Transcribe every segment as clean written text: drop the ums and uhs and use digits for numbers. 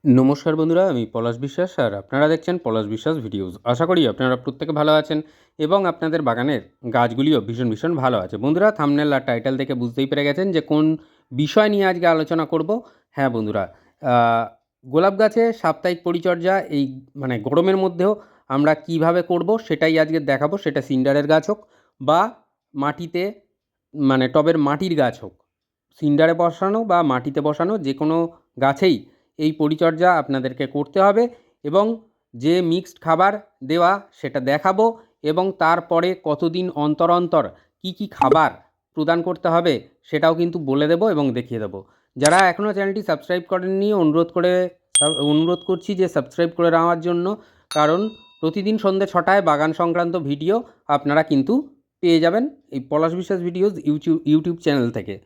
নমস্কার বন্ধুরা, আমি পলাশ বিশ্বাস আর আপনারা দেখছেন পলাশ বিশ্বাস ভিডিওস। আশা করি আপনারা প্রত্যেকে ভালো আছেন এবং আপনাদের বাগানের গাছগুলিও ভীষণ ভীষণ ভালো আছে। বন্ধুরা, থাম্বনেল আর টাইটেল দেখে বুঝতেই পেরে গেছেন যে কোন বিষয় নিয়ে আজকে আলোচনা করব। হ্যাঁ বন্ধুরা, গোলাপ গাছে সাপ্তাহিক পরিচর্যা এই গরমের মধ্যেও আমরা কিভাবে করব সেটাই আজকে দেখাবো। সেটা সিন্ডারের গাছ হোক বা মাটিতে টবের মাটির গাছ হোক, সিন্ডারে বসানো বা মাটিতে বসানো যে কোনো গাছেই এই পরিচর্যা আপনাদেরকে করতে হবে এবং যে মিক্সড খাবার দেওয়া সেটা দেখাবো এবং তারপরে কতদিন অন্তর অন্তর কী কী খাবার প্রদান করতে হবে সেটাও কিন্তু বলে দেবো এবং দেখিয়ে দেবো। যারা এখনও চ্যানেলটি সাবস্ক্রাইব করেননি অনুরোধ করছি যে সাবস্ক্রাইব করে নেওয়ার জন্য, কারণ প্রতিদিন সন্ধ্যে 6টায় বাগান সংক্রান্ত ভিডিও আপনারা কিন্তু পেয়ে যাবেন এই পলাশ বিশ্বাস ভিডিওস ইউটিউব চ্যানেল থেকে।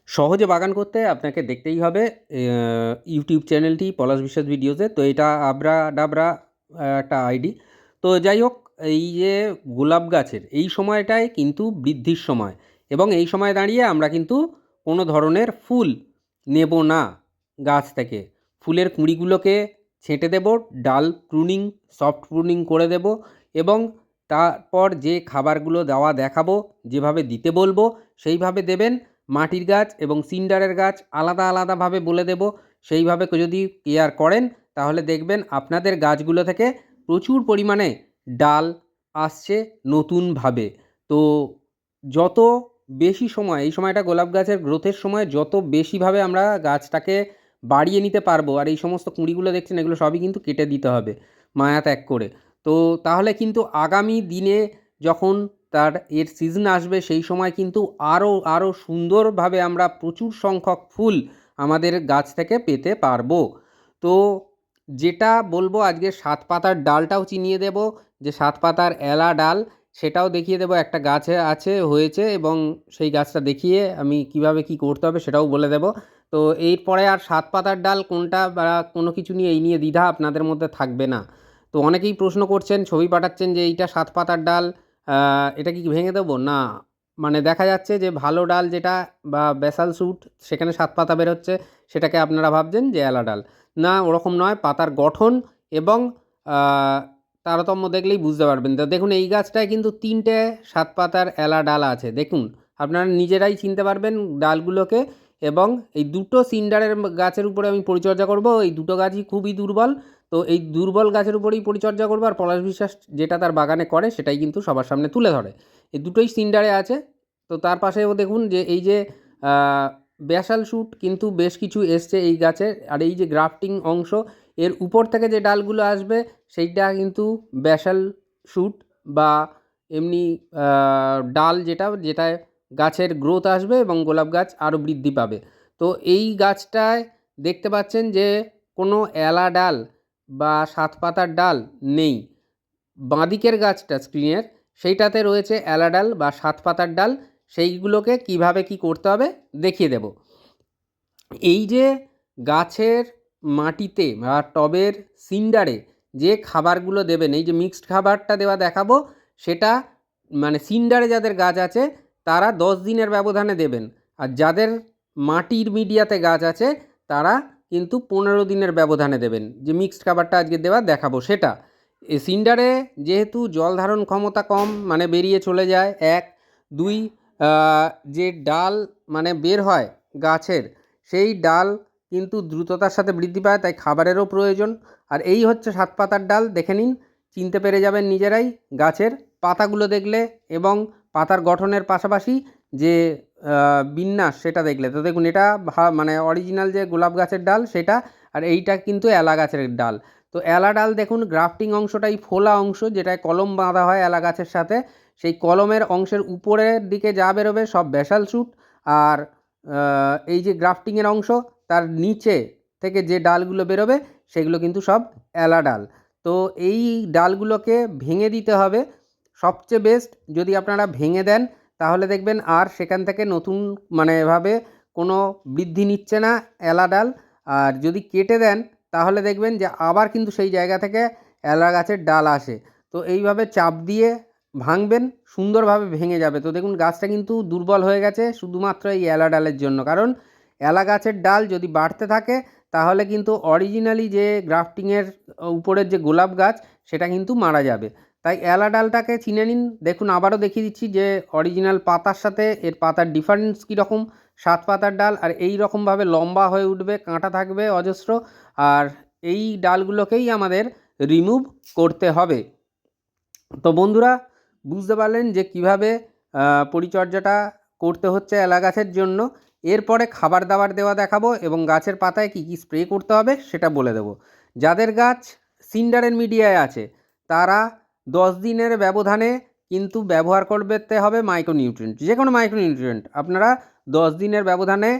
সহজে বাগান করতে আপনাকে দেখতেই হবে ইউটিউব চ্যানেলটি পলাশ বিশ্বাস ভিডিওসে। তো এটা আবরা ডাবরা একটা আইডি। তো যাই হোক, এই যে গোলাপ গাছের এই সময়টায় কিন্তু বৃদ্ধির সময় এবং এই সময় দাঁড়িয়ে আমরা কিন্তু কোনো ধরনের ফুল নেব না গাছ থেকে। ফুলের কুঁড়িগুলোকে ছেঁটে দেব, ডাল প্রুনিং, সফট প্রুনিং করে দেব এবং তারপর যে খাবারগুলো দেওয়া দেখাবো, যেভাবে দিতে বলবো সেইভাবে দেবেন। মাটির গাছ এবং সিন্ডারের গাছ আলাদা আলাদাভাবে বলে দেব। সেইভাবে যদি কেয়ার করেন তাহলে দেখবেন আপনাদের গাছগুলো থেকে প্রচুর পরিমাণে ডাল আসছে নতুনভাবে। তো যত বেশি সময়, এই সময়টা গোলাপ গাছের গ্রোথের সময়, যত বেশিভাবে আমরা গাছটাকে বাড়িয়ে নিতে পারবো, আর এই সমস্ত কুঁড়িগুলো দেখছেন এগুলো সবই কিন্তু কেটে দিতে হবে মায়া ত্যাগ করে। তো তাহলে কিন্তু আগামী দিনে যখন এর সিজন আসবে সেই সময় কিন্তু আরও সুন্দরভাবে আমরা প্রচুর সংখ্যক ফুল আমাদের গাছ থেকে পেতে পারবো। তো যেটা বলবো আজকে, 7 পাতার ডালটাও চিনিয়ে দেব, যে 7 পাতার এলা ডাল সেটাও দেখিয়ে দেবো। একটা গাছে হয়েছে এবং সেই গাছটা দেখিয়ে আমি কিভাবে কি করতে হবে সেটাও বলে দেব। তো এরপরে আর 7 পাতার ডাল কোনটা বা কোনো কিছু নিয়ে এই নিয়ে দ্বিধা আপনাদের মধ্যে থাকবে না। তো অনেকেই প্রশ্ন করছেন, ছবি পাঠাচ্ছেন যে এইটা 7 পাতার ডাল, এটা কি ভেঙে দেবো? না, দেখা যাচ্ছে যে ভালো ডাল যেটা বা ব্যাসাল শুট সেখানে 7 পাতা বেরোচ্ছে, সেটাকে আপনারা ভাবছেন যে এলা ডাল। না, ওরকম নয়। পাতার গঠন এবং তারতম্য দেখলেই বুঝতে পারবেন। তো দেখুন, এই গাছটায় কিন্তু 3টে 7 পাতার এলা ডাল আছে। দেখুন, আপনারা নিজেরাই চিনতে পারবেন ডালগুলোকে। এবং এই দুটো সিন্ডারের গাছের উপরে আমি পরিচর্যা করব। এই দুটো গাছই খুবই দুর্বল। তো এই দুর্বল গাছের উপরেই পরিচর্যা করবো, আর পলাশ বিশ্বাস যেটা তার বাগানে করে সেটাই কিন্তু সবার সামনে তুলে ধরে। এই দুটোই সিন্ডারে আছে। তো তার পাশেও দেখুন যে এই যে ব্যাসাল শুট কিন্তু বেশ কিছু এসছে এই গাছের, আর এই যে গ্রাফটিং অংশ এর উপর থেকে যে ডালগুলো আসবে সেইটা কিন্তু ব্যাসাল শুট বা এমনি ডাল যেটায় গাছের গ্রোথ আসবে এবং গোলাপ গাছ আরও বৃদ্ধি পাবে। তো এই গাছটায় দেখতে পাচ্ছেন যে কোনো এলা ডাল বা 7 পাতার ডাল নেই। বাঁদিকের গাছটা স্ক্রিনের সেইটাতে রয়েছে এলা ডাল বা 7 পাতার ডাল। সেইগুলোকে কিভাবে কি করতে হবে দেখিয়ে দেব। এই যে গাছের মাটিতে বা টবের সিন্ডারে যে খাবারগুলো দেবেন, এই যে মিক্সড খাবারটা দেওয়া দেখাবো, সেটা সিন্ডারে যাদের গাছ আছে তারা 10 দিনের ব্যবধানে দেবেন, আর যাদের মাটির মিডিয়াতে গাছ আছে তারা কিন্তু 15 দিনের ব্যবধানে দেবেন। যে মিক্সড খাবারটা আজকে দেওয়া দেখাবো সেটা, এই সিন্ডারে যেহেতু জল ধারণ ক্ষমতা কম, বেরিয়ে চলে যায় 1, 2, যে ডাল বের হয় গাছের, সেই ডাল কিন্তু দ্রুততার সাথে বৃদ্ধি পায়, তাই খাবারেরও প্রয়োজন। আর এই হচ্ছে 7 পাতার ডাল, দেখে নিন, চিনতে পেরে যাবেন নিজেরাই গাছের পাতাগুলো দেখলে এবং পাতার গঠনের পাশাপাশি যে বিন্যাস সেটা দেখলে। তো দেখুন, এটা অরিজিনাল যে গোলাপ গাছের ডাল সেটা, আর এইটা কিন্তু এলা গাছের ডাল। তো এলা ডাল দেখুন, গ্রাফটিং অংশটাই ফোলা অংশ, যেটায় কলম বাঁধা হয় এলা গাছের সাথে। সেই কলমের অংশের উপরের দিকে যা বেরোবে সব ব্যাসাল শুট, আর এই যে গ্রাফটিংয়ের অংশ তার নিচে থেকে যে ডালগুলো বেরোবে সেগুলো কিন্তু সব এলা ডাল। তো এই ডালগুলোকে ভেঙে দিতে হবে। সবচেয়ে বেস্ট যদি আপনারা ভেঙে দেন তাহলে দেখবেন আর সেখান থেকে নতুন এভাবে কোনো বৃদ্ধি নিচ্ছে না এলা ডাল। আর যদি কেটে দেন তাহলে দেখবেন যে আবার কিন্তু সেই জায়গা থেকে এলা গাছের ডাল আসে। তো এইভাবে চাপ দিয়ে ভাঙবেন, সুন্দরভাবে ভেঙে যাবে। তো দেখুন, গাছটা কিন্তু দুর্বল হয়ে গেছে শুধুমাত্র এই এলা ডালের জন্য, কারণ এলা গাছের ডাল যদি বাড়তে থাকে তাহলে কিন্তু অরিজিনালি যে গ্রাফটিংয়ের উপরের যে গোলাপ গাছ সেটা কিন্তু মারা যাবে। তাই এলা ডালটাকে চিনে নিন। দেখুন আবারও দেখিয়ে দিচ্ছি যে অরিজিনাল পাতার সাথে এর পাতার ডিফারেন্স কীরকম। 7 পাতার ডাল আর এই রকমভাবে লম্বা হয়ে উঠবে, কাঁটা থাকবে অজস্র, আর এই ডালগুলোকেই আমাদের রিমুভ করতে হবে। তো বন্ধুরা বুঝতে পারলেন যে কিভাবে পরিচর্যাটা করতে হচ্ছে এলা গাছের জন্য। এরপরে খাবার দাবার দেওয়া দেখাবো এবং গাছের পাতায় কী কী স্প্রে করতে হবে সেটা বলে দেবো। যাদের গাছ সিন্ডারের মিডিয়ায় আছে তারা 10 দিনের ব্যবধানে কিন্তু ব্যবহার করতে হবে মাইক্রোনিউট্রিয়েন্ট, যে কোনো মাইক্রোনিউট্রিয়েন্ট আপনারা 10 দিনের ব্যবধানে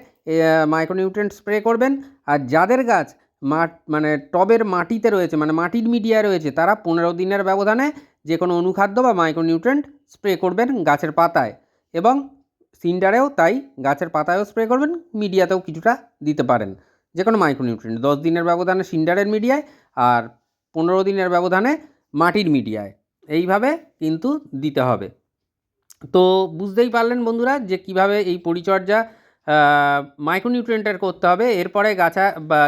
মাইক্রোনিউট্রিয়েন্ট স্প্রে করবেন। আর যাদের গাছ মানে টবের মাটিতে রয়েছে, মানে মাটির মিডিয়ায় রয়েছে, তারা 15 দিনের ব্যবধানে যে কোনো অনুখাদ্য বা মাইক্রোনিউট্রিয়েন্ট স্প্রে করবেন গাছের পাতায়, এবং সিন্ডারেও তাই, গাছের পাতায়ও স্প্রে করবেন, মিডিয়াতেও কিছুটা দিতে পারেন, যে কোনো মাইক্রোনিউট্রিয়েন্ট 10 দিনের ব্যবধানে সিন্ডারের মিডিয়ায় আর 15 দিনের ব্যবধানে মাটির মিডিয়ায়, এইভাবে কিন্তু দিতে হবে। তো বুঝতেই পারলেন বন্ধুরা যে কিভাবে এই পরিচর্যা মাইক্রোনিউট্রিয়েন্টের করতে হবে। এরপরে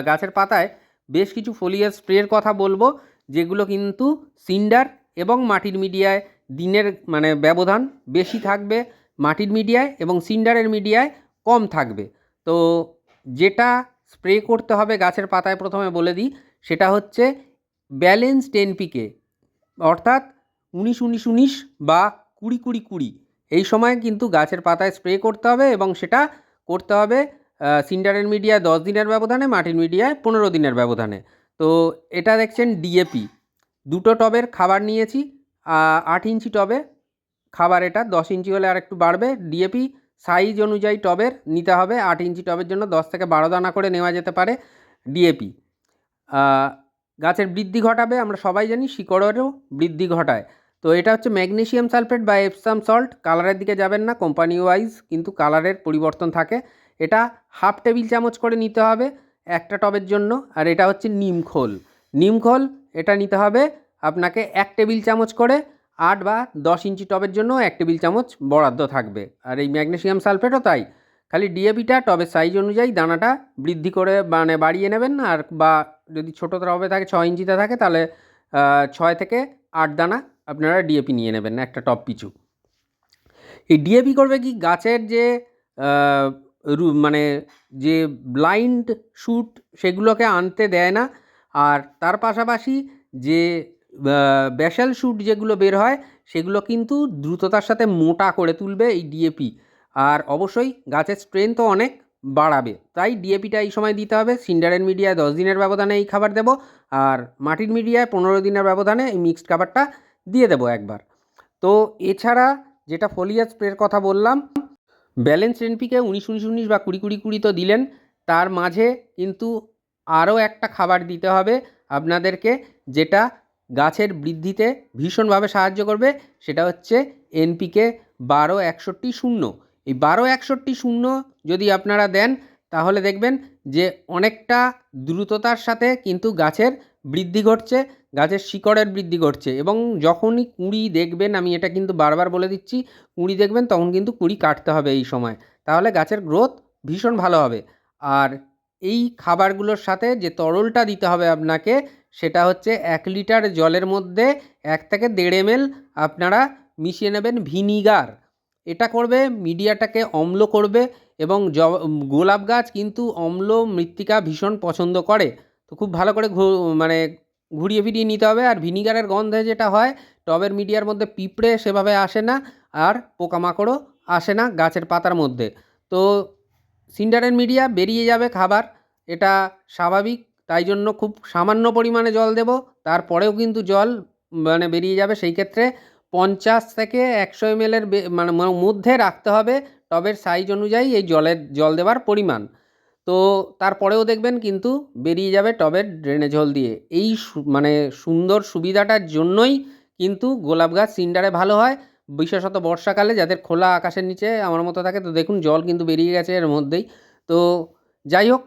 গাছের পাতায় বেশ কিছু ফোলিয়ার স্প্রের কথা বলবো, যেগুলো কিন্তু সিন্ডার এবং মাটির মিডিয়ায় দিনের মানে ব্যবধান বেশি থাকবে মাটির মিডিয়ায়, এবং সিন্ডারের মিডিয়ায় কম থাকবে। তো যেটা স্প্রে করতে হবে গাছের পাতায় প্রথমে বলে দিই, সেটা হচ্ছে ব্যালেন্সড এনপিকে, অর্থাৎ 19-19-19 বা 20-20-20 এই সময় কিন্তু গাছের পাতায় স্প্রে করতে হবে, এবং সেটা করতে হবে সিন্ডারের মিডিয়ায় 10 দিনের ব্যবধানে, মাটির মিডিয়ায় 15 দিনের ব্যবধানে। তো এটা দেখছেন ডিএপি, দুটো টবের খাবার নিয়েছি, 8 ইঞ্চি টবে খাবার, এটা 10 ইঞ্চি হলে আর একটু বাড়বে। ডিএপি সাইজ অনুযায়ী টবের নিতে হবে, 8 ইঞ্চি টবের জন্য 10 থেকে 12 দানা করে নেওয়া যেতে পারে ডিএপি। গাছের বৃদ্ধি ঘটাবে, আমরা সবাই জানি শিকড়েরও বৃদ্ধি ঘটায়। তো এটা হচ্ছে ম্যাগনেসিয়াম সালফেট বা এপসাম সল্ট। কালারের দিকে যাবেন না, কোম্পানি ওয়াইজ কিন্তু কালারের পরিবর্তন থাকে। এটা হাফ টেবিল চামচ করে নিতে হবে একটা টবের জন্য। আর এটা হচ্ছে নিমখোল, নিমখোল এটা নিতে হবে আপনাকে 1 টেবিল চামচ করে, 8 বা 10 ইঞ্চি টবের জন্য 1 টেবিল চামচ বরাদ্দ থাকবে। আর এই ম্যাগনেসিয়াম সালফেটও তাই, খালি ডিএপিটা টবের সাইজ অনুযায়ী দানাটা বৃদ্ধি করে মানে বাড়িয়ে নেবেন। আর বা যদি ছোটো টবে থাকে, 6 ইঞ্চিতে থাকে, তাহলে 6 থেকে 8 দানা আপনারা ডিএপি নিয়ে নেবেন একটা টব পিছু। এই ডিএপি করবে কি, গাছের যে মানে যে ব্লাইন্ড শুট সেগুলোকে আনতে দেয় না, আর তার পাশাপাশি যে ব্যাসাল শুট যেগুলো বের হয় সেগুলো কিন্তু দ্রুততার সাথে মোটা করে তুলবে এই ডিএপি, আর অবশ্যই গাছের স্ট্রেংথও অনেক বাড়াবে। তাই ডিএপিটা এই সময় দিতে হবে। সিন্ডারের মিডিয়ায় 10 দিনের ব্যবধানে এই খাবার দেবো, আর মাটির মিডিয়ায় 15 দিনের ব্যবধানে এই মিক্সড খাবারটা দিয়ে দেবো একবার। তো এছাড়া যেটা ফোলিয়ার স্প্রের কথা বললাম, ব্যালেন্স এনপিকে 19-19-19 বা 20-20-20 তো দিলেন, তার মাঝে কিন্তু আরও একটা খাবার দিতে হবে আপনাদেরকে, যেটা গাছের বৃদ্ধিতে ভীষণভাবে সাহায্য করবে। সেটা হচ্ছে এনপিকে 12-61-0। এই 12-61-0 যদি আপনারা দেন তাহলে দেখবেন যে অনেকটা দ্রুততার সাথে কিন্তু গাছের বৃদ্ধি ঘটছে, গাছের শিকড়ের বৃদ্ধি ঘটছে। এবং যখনই কুঁড়ি দেখবেন, আমি এটা কিন্তু বারবার বলে দিচ্ছি, কুঁড়ি দেখবেন তখন কিন্তু কুঁড়ি কাটতে হবে এই সময়, তাহলে গাছের গ্রোথ ভীষণ ভালো হবে। আর এই খাবারগুলোর সাথে যে তরলটা দিতে হবে আপনাকে, সেটা হচ্ছে 1 লিটার জলের মধ্যে 1 থেকে 1.5 ml আপনারা মিশিয়ে নেবেন ভিনিগার। এটা করবে মিডিয়াটাকে অম্ল করবে, এবং গোলাপ গাছ কিন্তু অম্ল মৃত্তিকা ভীষণ পছন্দ করে। তো খুব ভালো করে মানে ঘুরিয়ে ফিরিয়ে নিতে হবে। আর ভিনিগারের গন্ধে যেটা হয়, টবের মিডিয়ার মধ্যে পিঁপড়ে সেভাবে আসে না, আর পোকামাকড়ও আসে না গাছের পাতার মধ্যে। তো সিন্ডারের মিডিয়া বেরিয়ে যাবে খাবার, এটা স্বাভাবিক। তাই জন্য খুব সামান্য পরিমাণে জল দেব, তারপরেও কিন্তু জল মানে বেরিয়ে যাবে। সেই ক্ষেত্রে 50 থেকে 100 ml এর মানে মধ্যে রাখতে হবে টবের সাইজ অনুযায়ী এই জল দেওয়ার পরিমাণ। তো তারপরেও দেখবেন কিন্তু বেরিয়ে যাবে টবের ড্রেনেজ হোল দিয়ে। এই মানে সুন্দর সুবিধাটার জন্যই কিন্তু গোলাপ গাছ সিন্ডারে ভালো হয়, বিশেষত বর্ষাকালে যাদের খোলা আকাশের নিচে আমার মতো থাকে। তো দেখুন জল কিন্তু বেরিয়ে গেছে এর মধ্যেই। তো যাই হোক,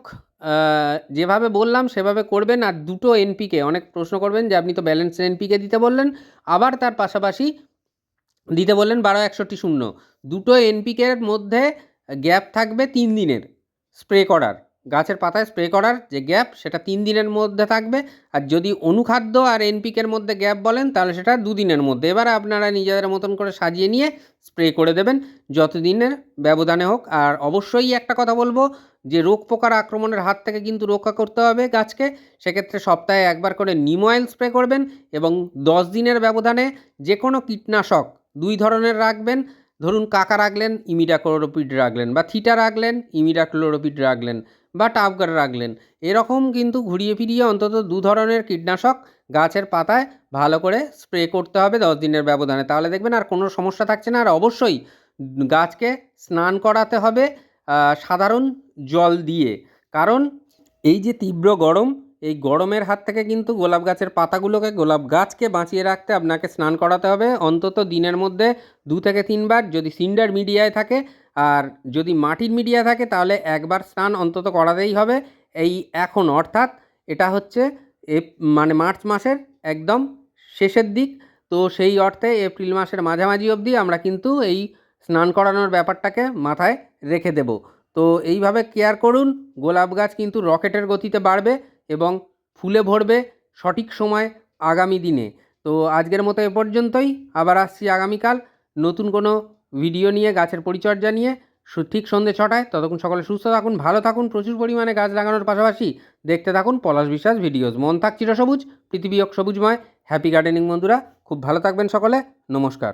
যেভাবে বললাম সেভাবে করবেন। আর দুটো এনপিকে, অনেক প্রশ্ন করবেন যে আপনি তো ব্যালেন্স এনপিকে দিতে বললেন, আবার তার পাশাপাশি দিতে বললেন 12-61-0। দুটো এনপিকের মধ্যে গ্যাপ থাকবে 3 দিনের স্প্রে করার গাছের পাতায় স্প্রে করার যে গ্যাপ সেটা 3 দিনের মধ্যে থাকবে, আর যদি অনুখাদ্য আর এনপিকের মধ্যে গ্যাপ বলেন তাহলে সেটা 2 দিনের মধ্যে। এবারে আপনারা নিজেদের মতন করে সাজিয়ে নিয়ে স্প্রে করে দেবেন যত দিনের ব্যবধানে হোক। আর অবশ্যই একটা কথা বলবো যে রোগ পোকার আক্রমণের হাত থেকে কিন্তু রক্ষা করতে হবে গাছকে, সেক্ষেত্রে সপ্তাহে একবার করে নিম অয়েল স্প্রে করবেন এবং 10 দিনের ব্যবধানে যে কোনো কীটনাশক 2 ধরনের রাখবেন। ধরুন কাকা রাখলেন, ইমিডাক্লোরোপিড রাখলেন, বা থিটা রাখলেন, ইমিডাক্লোরোপিড রাখলেন, বা টাফগার রাখলেন। এরকম কিন্তু ঘুরিয়ে ফিরিয়ে অন্তত 2 ধরনের কীটনাশক গাছের পাতায় ভালো করে স্প্রে করতে হবে 10 দিনের ব্যবধানে, তাহলে দেখবেন আর কোনো সমস্যা থাকছে না। আর অবশ্যই গাছকে স্নান করাতে হবে সাধারণ জল দিয়ে, কারণ এই যে তীব্র গরম, এই গরমের হাত থেকে কিন্তু গোলাপ গাছের পাতাগুলোকে, গোলাপ গাছকে বাঁচিয়ে রাখতে আপনাকে স্নান করাতে হবে অন্তত দিনের মধ্যে 2 থেকে 3 বার, যদি সিন্ডার মিডিয়ায় থাকে। আর যদি মাটির মিডিয়া থাকে তাহলে একবার স্নান অন্তত করাতেই হবে। এই এখন অর্থাৎ এটা হচ্ছে মানে মার্চ মাসের একদম শেষের দিক, তো সেই অর্থে এপ্রিল মাসের মাঝামাঝি অবধি আমরা কিন্তু এই স্নান করানোর ব্যাপারটাকে মাথায় রেখে দেব। তো এইভাবে কেয়ার করুন, গোলাপ গাছ কিন্তু রকেটের গতিতে বাড়বে এবং ফুলে ভরবে সঠিক সময় আগামী দিনে। তো আজকের মতো এ পর্যন্তই, আবার আসছি আগামীকাল নতুন কোনো ভিডিও নিয়ে, গাছের পরিচর্যা নিয়ে, ঠিক সন্ধ্যে 6টায়। ততক্ষণ সকলে সুস্থ থাকুন, ভালো থাকুন, প্রচুর পরিমাণে গাছ লাগানোর পাশাপাশি দেখতে থাকুন পলাশ বিশ্বাস ভিডিওস। মন থাক চিরসবুজ, পৃথিবী হোক সবুজময়। হ্যাপি গার্ডেনিং বন্ধুরা, খুব ভালো থাকবেন সকলে, নমস্কার।